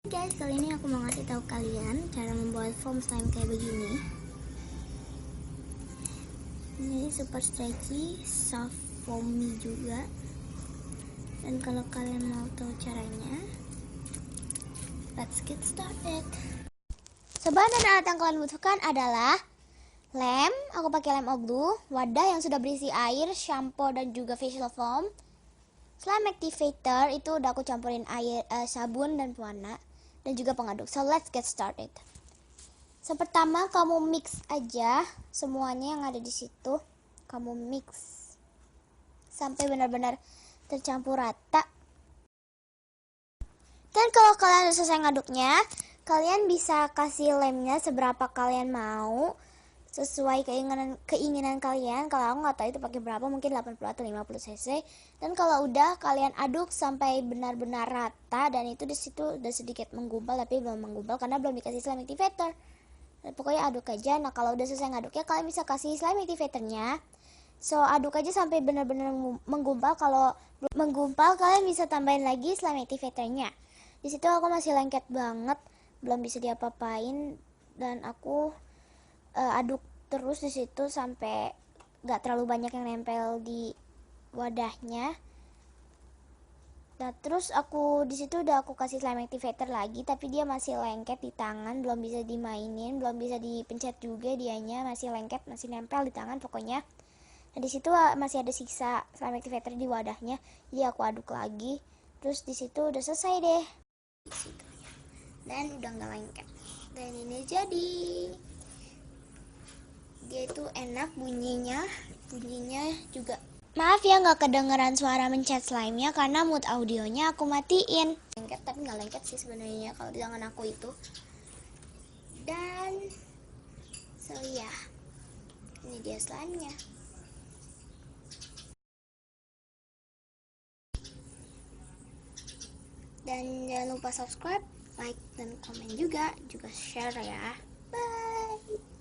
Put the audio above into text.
Guys, kali ini aku mau ngasih tahu kalian cara membuat foam slime kayak begini. Ini super stretchy, soft, foamy juga. Dan kalau kalian mau tahu caranya, let's get started. Bahan dan alat yang kalian butuhkan adalah lem, aku pakai lem oglu, wadah yang sudah berisi air, shampoo dan juga facial foam, slime activator, itu udah aku campurin air, sabun dan pewarna, dan juga pengaduk. So let's get started. Pertama kamu mix aja semuanya yang ada di situ. Kamu mix sampai benar-benar tercampur rata. Dan kalau kalian udah selesai ngaduknya, kalian bisa kasih lemnya seberapa kalian mau, sesuai keinginan kalian. Kalau aku nggak tahu itu pakai berapa, mungkin 80 atau 50 cc. Dan kalau udah kalian aduk sampai benar-benar rata, dan itu di situ udah sedikit menggumpal tapi belum menggumpal karena belum dikasih slime activator. Dan pokoknya aduk aja. Nah, kalau udah selesai ngaduknya, kalian bisa kasih slime activatornya. So aduk aja sampai benar-benar menggumpal. Kalau belum menggumpal, kalian bisa tambahin lagi slime activatornya. Di situ aku masih lengket banget, belum bisa diapa-apain, dan aku aduk terus di situ sampai nggak terlalu banyak yang nempel di wadahnya. Nah, terus aku di situ udah aku kasih slime activator lagi, tapi dia masih lengket di tangan, belum bisa dimainin, belum bisa dipencet juga, dianya masih lengket, masih nempel di tangan pokoknya. Nah, di situ masih ada sisa slime activator di wadahnya, jadi aku aduk lagi. Terus di situ udah selesai deh. Dan udah nggak lengket. Dan ini jadi. Dia itu enak bunyinya juga. Maaf ya nggak kedengeran suara mencet slime-nya karena mute audionya aku matiin. Lengket tapi nggak lengket sih sebenarnya kalau di tangan aku itu. Dan so ya, ini dia slime-nya. Dan jangan lupa subscribe, like, dan komen juga share ya. Bye.